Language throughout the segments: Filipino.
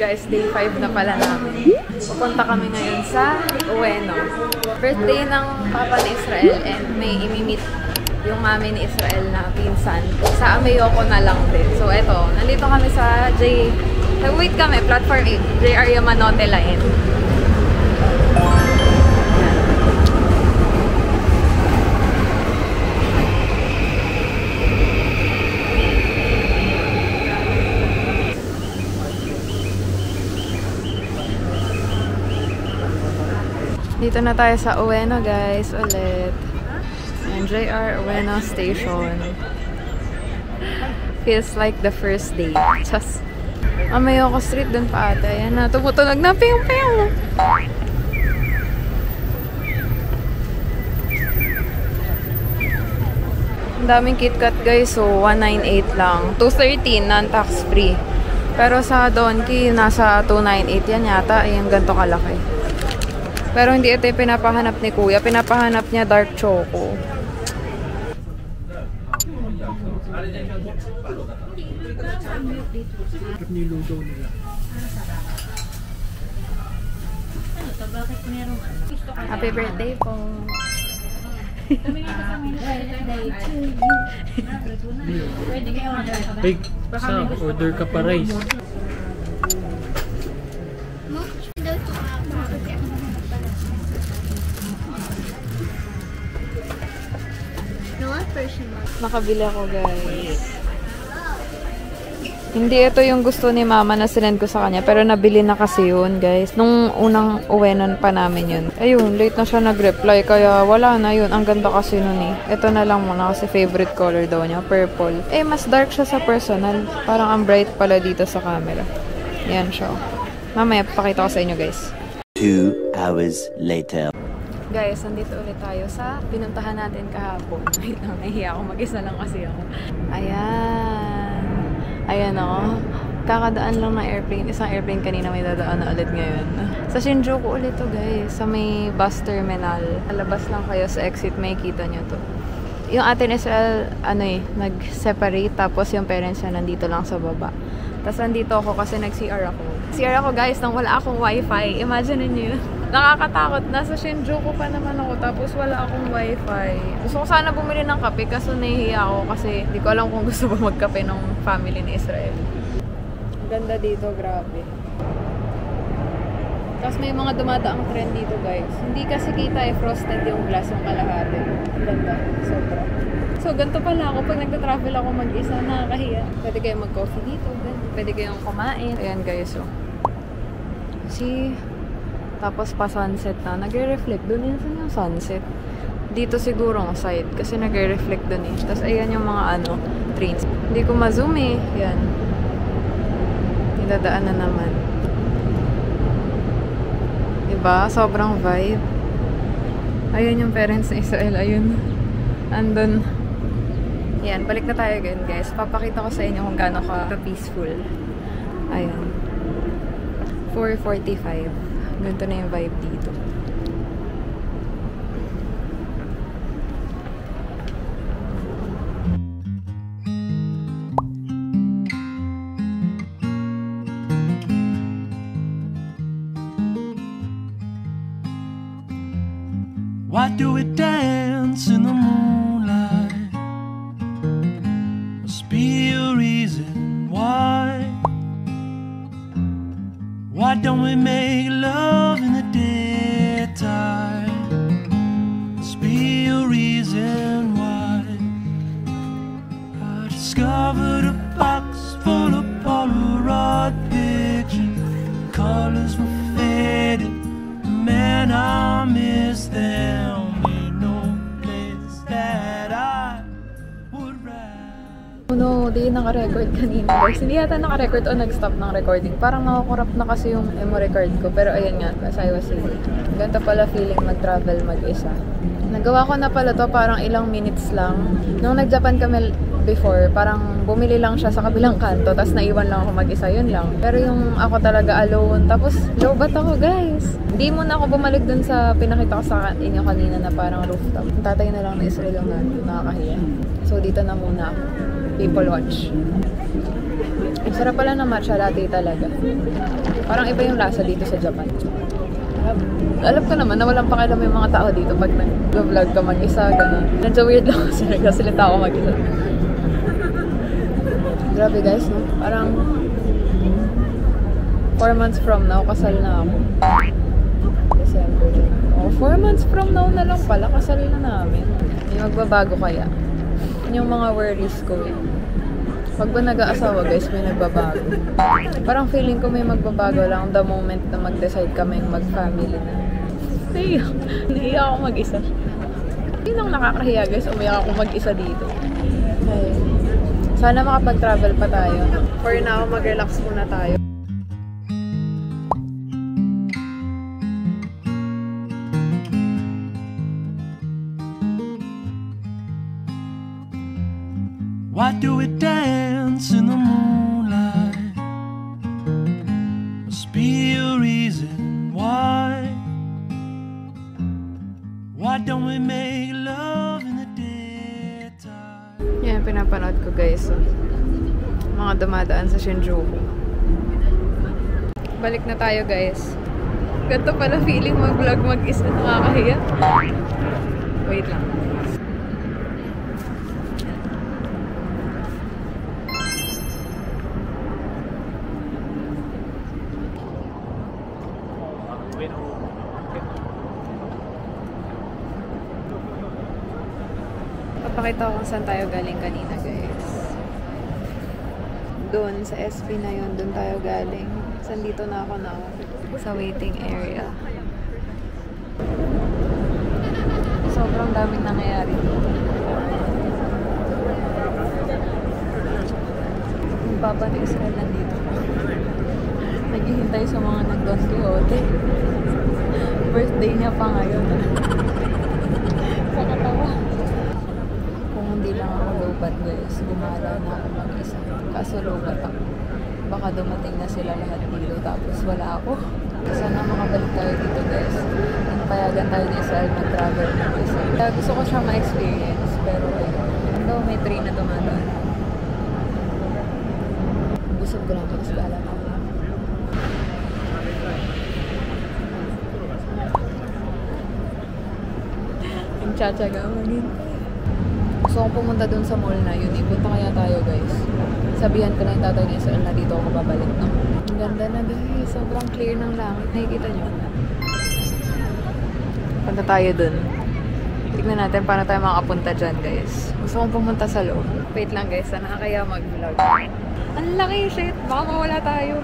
guys, day 5 na pala namin. Pupunta kami ngayon sa Ueno. Birthday ng papa ni Israel and may imimit yung mami ni Israel na pinsan. Sa Ameyoko na lang din. So eto, nandito kami sa wait kami, platform 8, JR Yamanote Line. Dito na tayo sa Ueno guys, ulit. And JR Ueno Station. Feels like the first day. Just Ameyoko Street dun pa ata. Yan na, tumutunog na ping-ping. Ang daming KitKat guys, so 198 lang. 213 non-tax free. Pero sa Donkey, nasa 298 yan yata. Ayan, ganito kalaki. Pero hindi ito yung pinapahanap ni Kuya. Pinapahanap niya dark choco. Nilugaw nila. Happy birthday po. Hey, sa order ka pa rice. Nakabili ako guys. Hindi ito yung gusto ni mama na sinend ko sa kanya. Pero nabili na kasi yun guys. Nung unang uwenon pa namin yun. Ayun, late na siya nag-reply. Kaya wala na yun. Ang ganda kasi nun eh. Ito na lang muna kasi favorite color daw niya. Purple. Eh, mas dark siya sa personal. Parang ang bright pala dito sa camera. Yan siya. Mamaya, pakita ko sa inyo guys. 2 hours later. Guys, nandito ulit tayo sa pinuntahan natin kahapon. Wait lang, nahihiya ako. Mag-isa lang kasi ako. Ayan. Ayan o. Kakadaan lang ng airplane. Isang airplane kanina, may dadaan na ulit ngayon. Sa Shinjuku ulit to guys. Sa may bus terminal. Alabas lang kayo sa exit. May kita nyo to. Yung atin Israel, nag-separate. Tapos yung parents niya nandito lang sa baba. Tapos nandito ako kasi nag-CR ako. CR ako guys nang wala akong wifi. Imagine niyo. Nakakatakot. Nasa Shinjuku pa naman ako. Tapos wala akong wifi. Gusto ko sana bumili ng kape kaso nahihiya ako kasi hindi ko alam kung gusto ba magkape ng family ni Israel. Ganda dito, grabe. Tapos may mga dumadaang trend dito guys. Hindi kasi kita frosted yung glass yung kalahati. Ganda. Sobra. So, ganito pala ako. Pag nagta-travel ako mag-isa, nakakahiya. Pwede kayong mag-coffee dito. Pwede kayong kumain. Ayan guys, so. See? Tapos pa-sunset na. Nagre-reflect. Doon yun yung sunset. Dito siguro ang side. Kasi nagre-reflect doon eh. Tapos ayan yung mga trains. Hindi ko ma-zoom eh. Yan. Nidadaan na naman. Diba? Sobrang vibe. Ayun yung parents ni Israel. Ayun. Andun. Yan. Balik na tayo again guys. Papakita ko sa inyo kung gaano ka-peaceful. Ayun. 4:45. Ganito na yung vibe dito. Why do we dance in the moonlight? Must be a reason why. Why don't we make love in the daytime? Must be a reason why. I discovered a box full of Polaroid pictures. Colors were faded. Man, I miss them. Ain't no place that I would ride. Oh no, di naka-record kanina guys. Hindi yata naka-record o nag-stop ng recording. Parang nakakorrupt na kasi yung memory card ko. Pero ayan nga, as I was saying. Ganito pala feeling mag-travel mag-isa. Nagawa ko na pala to parang ilang minutes lang. Nung nag-Japan kami before, parang bumili lang siya sa kabilang kanto. Tapos naiwan lang ako mag-isa, yun lang. Pero yung ako talaga alone. Tapos lowbat ako guys. Hindi muna ako bumalik dun sa pinakita ko sa inyo kanina na parang rooftop. Tatay na lang na Israel yung nakakahiya. So dito na muna ako. People watch. Ang sarap pala ng matcha latte talaga. Parang iba yung lasa dito sa Japan. Alam ko naman na walang pakialam yung mga tao dito pag nag-vlog ka mag-isa, gano'n. Medyo weird lang kasi nagkasalita ako mag-isa. Grabe guys, no? Parang 4 months from now, kasal na ako. December. Oh, 4 months from now na lang pala, kasal na namin. May magbabago kaya? Yun yung mga worries ko eh. Pag ba nag-aasawa guys, may nagbabago. Parang feeling ko may magbabago lang the moment na mag-decide kaming mag-family na. Naiiyak ako mag-isa. Yun ang nakakahiya guys, umiyak ako mag-isa dito. Okay. Sana makapag-travel pa tayo. For now, mag-relax muna tayo. Why do we dance in the moonlight? Must be a reason why. Why don't we make love in the daytime? Yan, pinapanood ko guys. Mga dumadaan sa Shinjuku. Balik na tayo guys. Ganito pala feeling mag-vlog mag-isa. Nakakahiya. Wait lang. Papakita ko kung saan tayo galing kanina guys. Doon sa SP na yun, doon tayo galing. Saan dito na ako na sa waiting area. Sobrang daming nangyayari dito. Yung Papa ni Israel nandito. Naghihintay sa mga nag-Don Quixote. Birthday niya pa ngayon. Sa katawa. Kung hindi lang ako lobat guys, gumala na ako mag-isa. Kaso lobat ako. Baka dumating na sila lahat dito tapos wala ako. Sana makabalik tayo dito guys. Payagan tayo ni Israel mag-travel na isa. Kaya gusto ko siya ma-experience. Pero ano, may train na dumadaan. Busog ko lang tapos bahala ako. Ang tsatsaga magin. Gusto kong pumunta dun sa mall na yun. Punta kaya tayo guys. Sabihan ko lang yung tatay ni Israel na dito ako babalik. No? Ang ganda na guys. Sobrang clear ng langit. Nakikita nyo? Punta tayo dun. Tignan natin paano tayo makapunta dyan guys. Gusto kong pumunta sa loob. Wait lang guys. Sana kaya mag-vlog. Ang laki shit. Baka mawala tayo.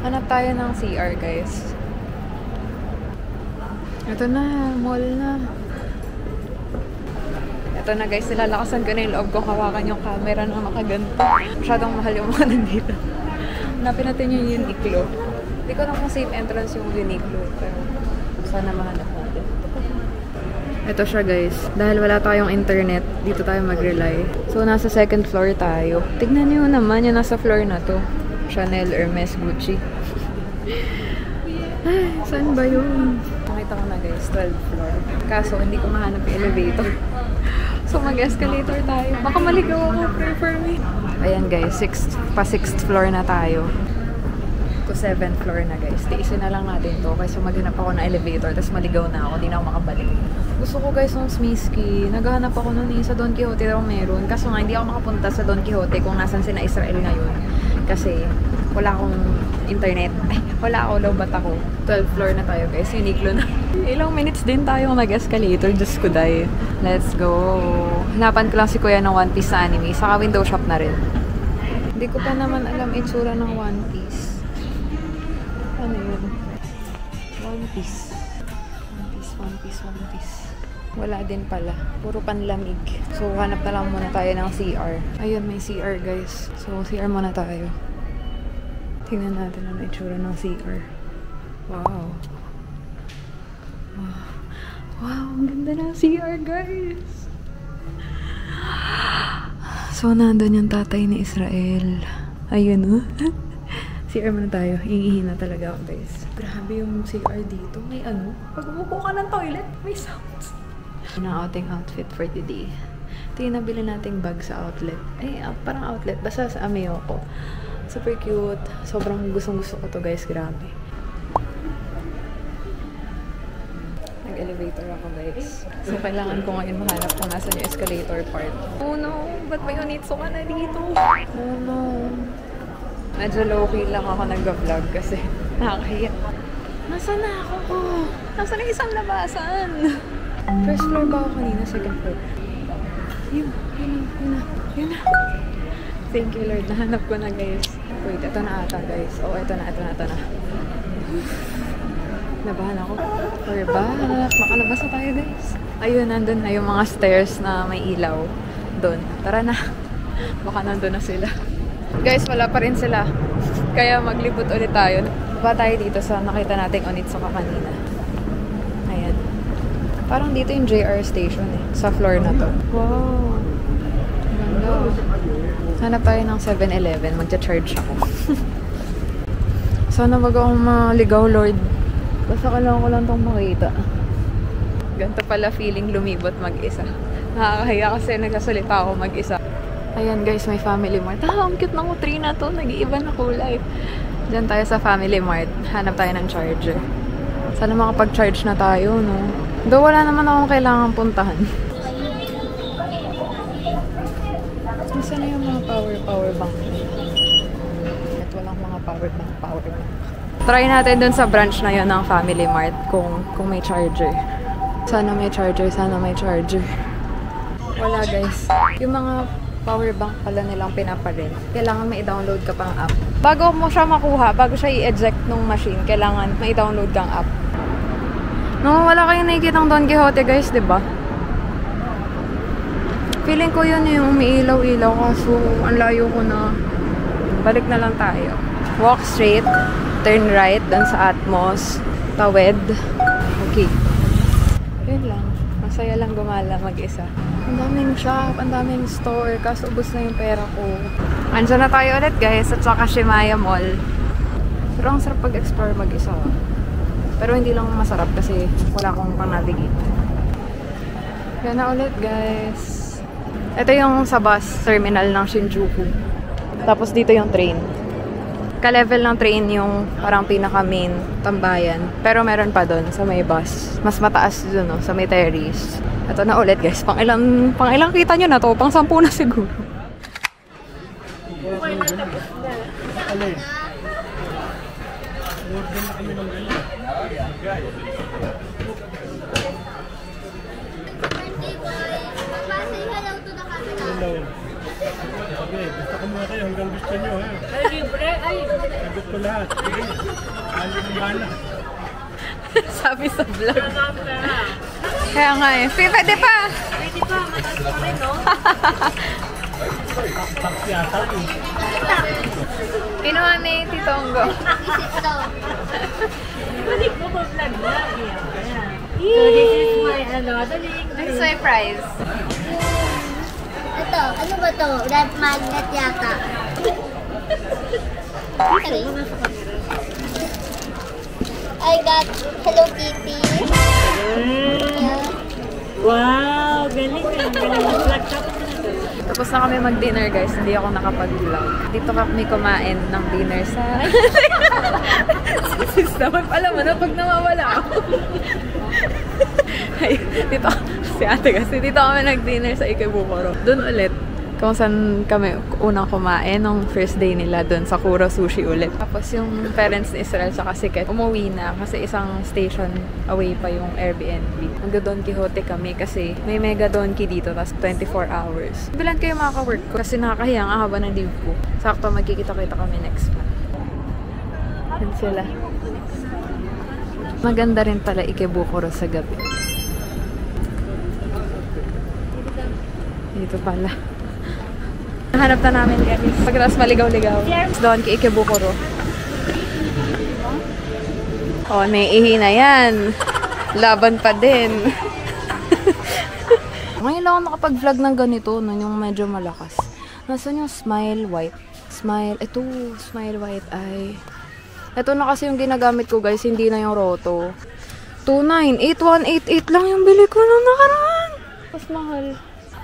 Hanap tayo ng CR guys. Ito na. Mall na. Ito na guys, nilalakasan ko na yung loob ko, hawakan yung camera na makaganto. Masyadong mahal yung mga nandito. Hanapin natin yung Uniqlo. Hindi ko lang kung safe entrance yung Uniqlo, pero sana mahanap natin. Ito siya guys, dahil wala tayong internet, dito tayo mag-rely. So nasa second floor tayo. Tignan niyo naman yung nasa floor na to. Chanel, Hermes, Gucci. Ay, saan ba yun? Nakita ko na guys, 12th floor. Kaso hindi ko mahanap yung elevator. So, mag-escalator tayo. Baka maligaw ako. Pray for me. Ayan guys, 6th floor na tayo. To 7th floor na guys. Tiisin na lang natin to. Kasi maghanap ako ng elevator. Tapos maligaw na ako. Hindi na ako makabalik. Gusto ko guys ng Smiski. Naghahanap ako nun sa Don Quixote daw meron. Kaso nga, hindi ako makapunta sa Don Quixote kung nasan sina Israel ngayon. Kasi wala akong internet. Ay, wala ako. Lobat ako. 12th floor na tayo guys. Uniqlo na. Ilang minutes din tayo mag-escalator. Diyos ko dahil. Let's go. Hanapan ko lang si Kuya ng One Piece sa anime. Saka window shop na rin. Hindi ko pa naman alam itsura ng One Piece. Ano yun? One Piece. One Piece. Wala din pala. Puro panlamig. So, hanap na lang muna tayo ng CR. Ayun, may CR guys. So, CR muna tayo. Tingnan natin ang itsura ng CR. Wow. Wow, ang ganda ng CR, guys. So, nandun yung tatay ni Israel. Ayun, oh. CR muna tayo. Iihi na talaga ako, guys. Grabe yung CR dito. May ano? Pag umupo ka ng toilet, may sounds. Ang outing outfit for today. Ito yung nabili nating bag sa outlet. Parang outlet. Basta sa Ameyoko. Super cute. Sobrang gustong-gusto ko to guys. Grabe. Nag-elevator ako guys. So, kailangan ko ngayon mahanap kung nasan yung escalator part. Oh no! Ba't may unitso ka na dito? Oh no! Medyo low-key lang ako nag-vlog kasi nakakahiya. Nasaan na ako? Oh, nasaan na isang labasan? First floor ba ako kanina? Second floor. Yun na. Thank you Lord. Nahanap ko na guys. Wait, ito na ata guys. Oh, ito na. Nabahan ako. We're back. Makalabas na tayo guys. Ayun, nandun na yung mga stairs na may ilaw. Doon. Tara na. Baka nandun na sila. Guys, wala pa rin sila. Kaya maglibot ulit tayo. Baba tayo dito sa nakita nating Onitsuka kanina. Ayan. Parang dito yung JR station eh. Sa floor na to. Wow. Ganda. Hanap tayo ng 7-Eleven. Magcha-charge ako. Sana wag akong maligaw, Lord. Basta kailangan ko lang itong makita. Ganito pala feeling lumibot mag-isa. Nakakahiya kasi nagsasalita ako mag-isa. Ayan guys, may Family Mart. Ang cute ng tree na to. Nag-iiba na kulay. Diyan tayo sa Family Mart. Hanap tayo ng charger. Sana makapag-charge na tayo, no? Though wala naman akong kailangan puntahan. Saan na yung mga power bank? At walang mga power bank. Try natin dun sa branch na yon ng Family Mart kung may charger. Sana may charger. Wala guys. Yung mga power bank pala nilang pinaparin. Kailangan may i-download ka pang app. Bago mo siya makuha, bago siya i-eject nung machine, kailangan may i-download kang app. No, wala kayong nakikitang Don Quixote guys, diba? Feeling ko yun yung umiilaw-ilaw kaso ang layo ko na. Balik na lang tayo. Walk straight, turn right, dun sa Atmos, tawid. Okay. Yun lang. Masaya lang gumala mag-isa. Ang daming shop, ang daming store, kaso ubos na yung pera ko. Andiyan na tayo ulit guys, at saka Shimaya Mall. Pero ang sarap pag-explore mag-isa. Pero hindi lang masarap kasi wala akong pang-navigate. Yan na ulit guys. Ito yung sa bus terminal ng Shinjuku. Tapos dito yung train. Ka-level ng train yung parang pinaka-main tambayan. Pero meron pa doon sa may bus. Mas mataas doon, no, sa may terrace. Ito na ulit guys. Pang ilang kita nyo na to? Pang 10 na siguro. Okay na, tapos na. Alay. Order na kami ng gano'n. Hello. Okay, basta ko muna kayo hanggang gusto nyo, ha? Ay, libre! Ay! Sagot ko lahat. Sige. Ano yung bala? Sabi sa vlog. Kaya nga eh. Pwede pa! Pwede pa, mataas pa rin, no? Tak yata eh. Kinuha ni Tito Onggo. Balik mo ba vlog na? So this is my, This is my prize. Ito, ano ba to? Red magnet yata. Okay. I got Hello Kitty. Yeah. wow, galing ka. Galing mo vlog. Tapos na kami mag-dinner guys. Hindi ako nakapag-vlog. Dito kami kumain ng dinner sa... Sis naman pala mo na pag nawawala ako. Ay, dito si ate kasi dito kami nag-dinner sa Ikebukuro. Doon ulit kung saan kami unang kumain nung first day nila doon sa Kuro Sushi ulit. Tapos yung parents ni Israel sa Siket umuwi na kasi isang station away pa yung Airbnb. Nag-Don Quixote kami kasi may Mega Donki dito tapos 24 hours. Bilan kayo makaka-work ko kasi nakakahiya ang haba ng leave ko. Sakto magkikita-kita kami next month. Yan sila. Maganda rin pala Ikebukuro sa gabi. Dito pala. Nahanap na namin guys. Pagkatapos maligaw-ligaw. Doon kay Ikebukuro. Oh, naiihi na yan. Laban pa din. Ngayon lang ako nakapag-vlog ng ganito. Nun yung medyo malakas. Nasaan yung Smile White? Smile. Ito. Smile White ay... Ito na kasi yung ginagamit ko guys. Hindi na yung Roto. 298188 lang yung bili ko nung nakaraan. Mas mahal.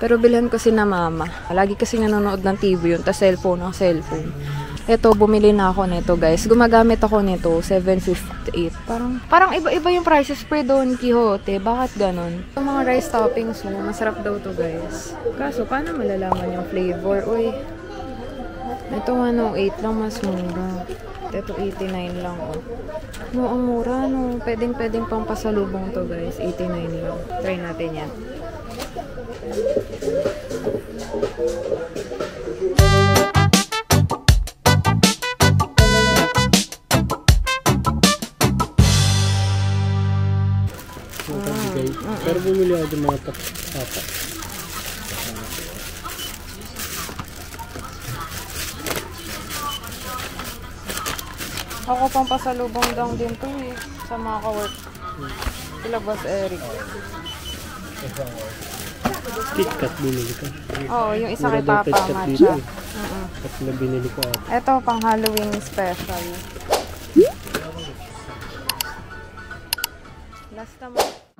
Pero bilhan ko si na mama. Lagi kasi nanonood ng TV yun. Tas cellphone ng cellphone. Ito, bumili na ako nito, guys. Gumagamit ako nito, 758. Parang iba-iba yung prices per Don Quixote. Bakit ganon? Yung mga rice toppings mo, masarap daw to, guys. Kaso, paano malalaman yung flavor? Uy, ito 108 lang, mas mura. Ito 89 lang, oh. No, ang mura, no. Pwedeng pang pasalubong to, guys. 89 lang. Try natin yan. Pero bumili ako ng mga papa. Ako pang pasalubong lang din to eh. Sa mga ka-work. Sila Boss Eric. KitKat binili ko. Oo, yung isa kay Mura daw Papa KitKat Matcha. dito eh. Tatlo binili ko ata. Ito, pang Halloween special. Last naman.